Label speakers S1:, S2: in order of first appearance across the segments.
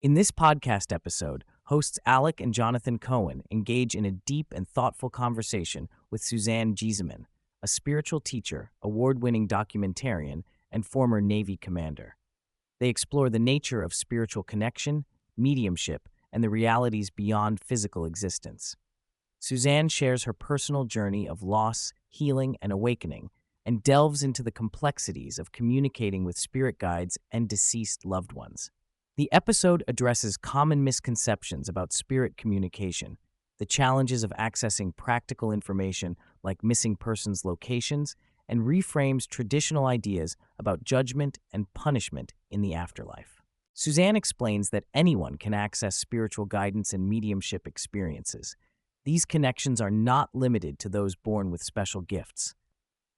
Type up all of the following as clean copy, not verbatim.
S1: In this podcast episode, hosts Alec and Jonathan Cohen engage in a deep and thoughtful conversation with Suzanne Giesemann, a spiritual teacher, award-winning documentarian, and former Navy commander. They explore the nature of spiritual connection, mediumship, and the realities beyond physical existence. Suzanne shares her personal journey of loss, healing, and awakening, and delves into the complexities of communicating with spirit guides and deceased loved ones. The episode addresses common misconceptions about spirit communication, the challenges of accessing practical information like missing persons' locations, and reframes traditional ideas about judgment and punishment in the afterlife. Suzanne explains that anyone can access spiritual guidance and mediumship experiences. These connections are not limited to those born with special gifts.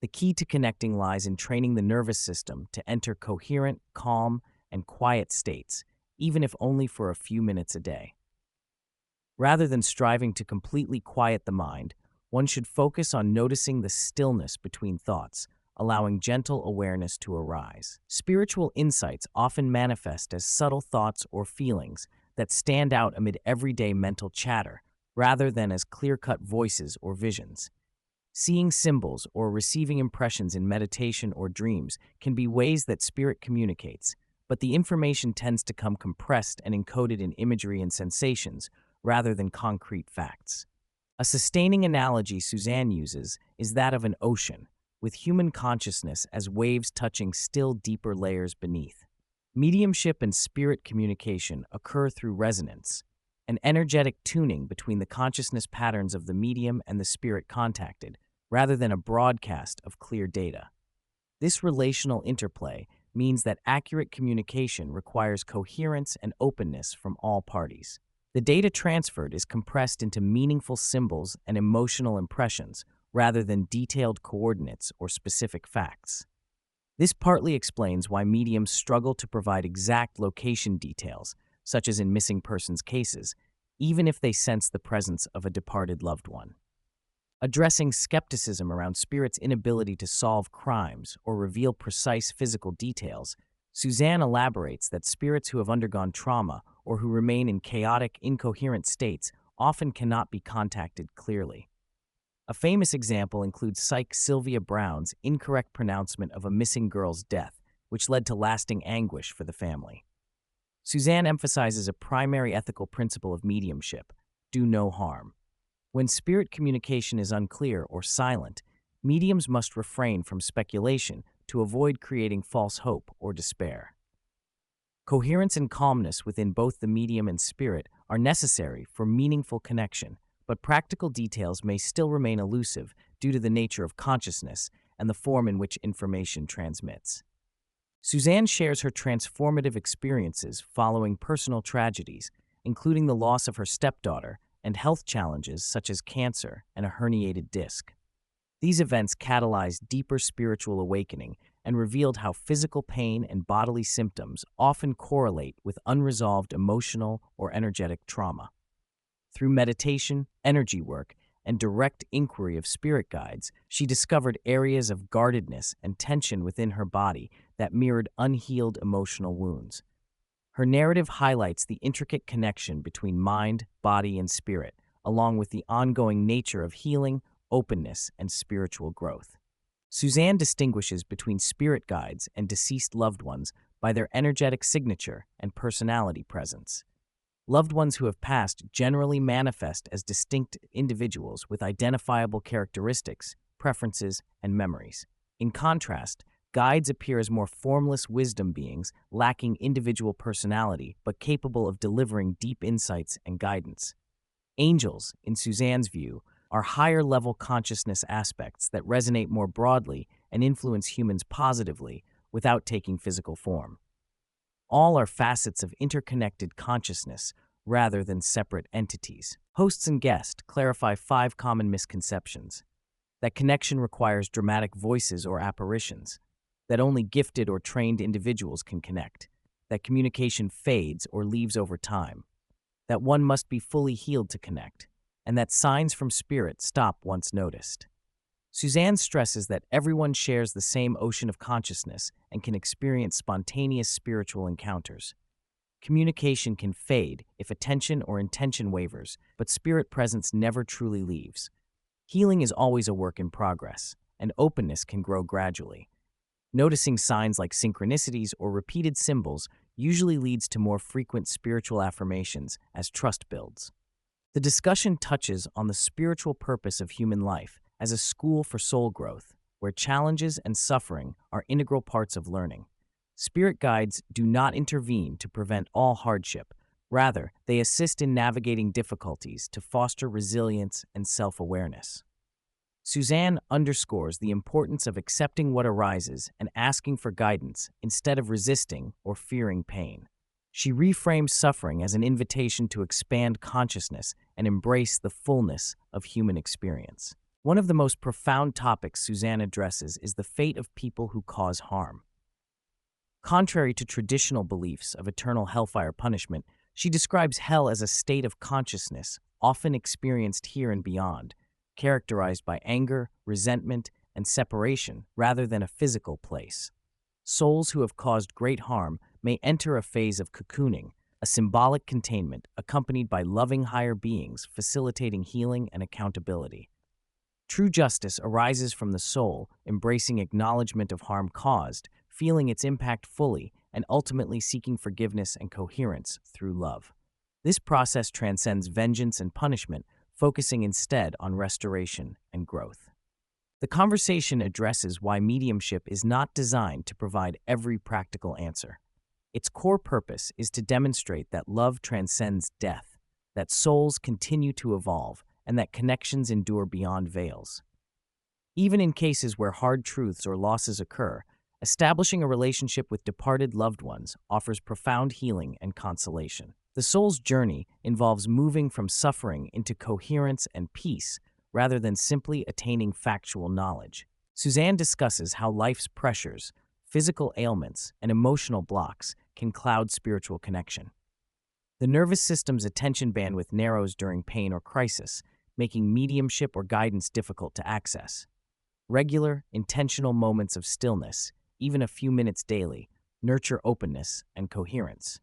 S1: The key to connecting lies in training the nervous system to enter coherent, calm, and quiet states, even if only for a few minutes a day. Rather than striving to completely quiet the mind, one should focus on noticing the stillness between thoughts, allowing gentle awareness to arise. Spiritual insights often manifest as subtle thoughts or feelings that stand out amid everyday mental chatter, rather than as clear-cut voices or visions. Seeing symbols or receiving impressions in meditation or dreams can be ways that spirit communicates, but the information tends to come compressed and encoded in imagery and sensations rather than concrete facts. A sustaining analogy Suzanne uses is that of an ocean, with human consciousness as waves touching still deeper layers beneath. Mediumship and spirit communication occur through resonance, an energetic tuning between the consciousness patterns of the medium and the spirit contacted, rather than a broadcast of clear data. This relational interplay means that accurate communication requires coherence and openness from all parties. The data transferred is compressed into meaningful symbols and emotional impressions rather than detailed coordinates or specific facts. This partly explains why mediums struggle to provide exact location details, such as in missing persons cases, even if they sense the presence of a departed loved one. Addressing skepticism around spirits' inability to solve crimes or reveal precise physical details, Suzanne elaborates that spirits who have undergone trauma or who remain in chaotic, incoherent states often cannot be contacted clearly. A famous example includes psych Sylvia Brown's incorrect pronouncement of a missing girl's death, which led to lasting anguish for the family. Suzanne emphasizes a primary ethical principle of mediumship: do no harm. When spirit communication is unclear or silent, mediums must refrain from speculation to avoid creating false hope or despair. Coherence and calmness within both the medium and spirit are necessary for meaningful connection, but practical details may still remain elusive due to the nature of consciousness and the form in which information transmits. Suzanne shares her transformative experiences following personal tragedies, including the loss of her stepdaughter and health challenges such as cancer and a herniated disc. These events catalyzed deeper spiritual awakening and revealed how physical pain and bodily symptoms often correlate with unresolved emotional or energetic trauma. Through meditation, energy work, and direct inquiry of spirit guides, she discovered areas of guardedness and tension within her body that mirrored unhealed emotional wounds. Her narrative highlights the intricate connection between mind, body, and spirit, along with the ongoing nature of healing, openness, and spiritual growth. Suzanne distinguishes between spirit guides and deceased loved ones by their energetic signature and personality presence. Loved ones who have passed generally manifest as distinct individuals with identifiable characteristics, preferences, and memories. In contrast, guides appear as more formless wisdom beings lacking individual personality but capable of delivering deep insights and guidance. Angels, in Suzanne's view, are higher-level consciousness aspects that resonate more broadly and influence humans positively without taking physical form. All are facets of interconnected consciousness rather than separate entities. Hosts and guests clarify 5 common misconceptions: that connection requires dramatic voices or apparitions, that only gifted or trained individuals can connect, that communication fades or leaves over time, that one must be fully healed to connect, and that signs from spirit stop once noticed. Suzanne stresses that everyone shares the same ocean of consciousness and can experience spontaneous spiritual encounters. Communication can fade if attention or intention wavers, but spirit presence never truly leaves. Healing is always a work in progress, and openness can grow gradually. Noticing signs like synchronicities or repeated symbols usually leads to more frequent spiritual affirmations as trust builds. The discussion touches on the spiritual purpose of human life as a school for soul growth, where challenges and suffering are integral parts of learning. Spirit guides do not intervene to prevent all hardship. Rather, they assist in navigating difficulties to foster resilience and self-awareness. Suzanne underscores the importance of accepting what arises and asking for guidance instead of resisting or fearing pain. She reframes suffering as an invitation to expand consciousness and embrace the fullness of human experience. One of the most profound topics Suzanne addresses is the fate of people who cause harm. Contrary to traditional beliefs of eternal hellfire punishment, she describes hell as a state of consciousness often experienced here and beyond, characterized by anger, resentment, and separation rather than a physical place. Souls who have caused great harm may enter a phase of cocooning, a symbolic containment accompanied by loving higher beings facilitating healing and accountability. True justice arises from the soul embracing acknowledgement of harm caused, feeling its impact fully, and ultimately seeking forgiveness and coherence through love. This process transcends vengeance and punishment, focusing instead on restoration and growth. The conversation addresses why mediumship is not designed to provide every practical answer. Its core purpose is to demonstrate that love transcends death, that souls continue to evolve, and that connections endure beyond veils. Even in cases where hard truths or losses occur, establishing a relationship with departed loved ones offers profound healing and consolation. The soul's journey involves moving from suffering into coherence and peace rather than simply attaining factual knowledge. Suzanne discusses how life's pressures, physical ailments, and emotional blocks can cloud spiritual connection. The nervous system's attention bandwidth narrows during pain or crisis, making mediumship or guidance difficult to access. Regular, intentional moments of stillness, even a few minutes daily, nurture openness and coherence.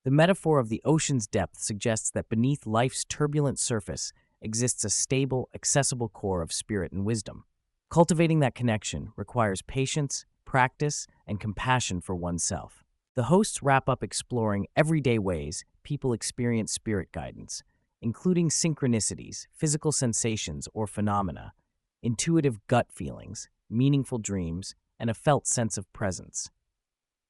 S1: The metaphor of the ocean's depth suggests that beneath life's turbulent surface exists a stable, accessible core of spirit and wisdom. Cultivating that connection requires patience, practice, and compassion for oneself. The hosts wrap up exploring everyday ways people experience spirit guidance, including synchronicities, physical sensations or phenomena, intuitive gut feelings, meaningful dreams, and a felt sense of presence.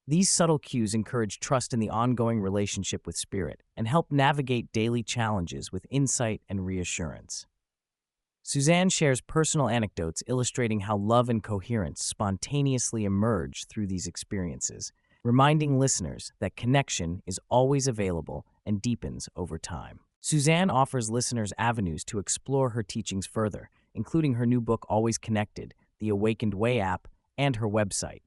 S1: These subtle cues encourage trust in the ongoing relationship with spirit and help navigate daily challenges with insight and reassurance. Suzanne shares personal anecdotes illustrating how love and coherence spontaneously emerge through these experiences, reminding listeners that connection is always available and deepens over time. Suzanne offers listeners avenues to explore her teachings further, including her new book, Always Connected, the Awakened Way app, and her website.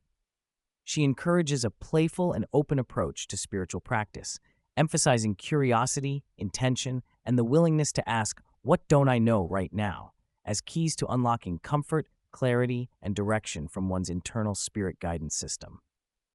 S1: She encourages a playful and open approach to spiritual practice, emphasizing curiosity, intention, and the willingness to ask, "What don't I know right now?" as keys to unlocking comfort, clarity, and direction from one's internal spirit guidance system.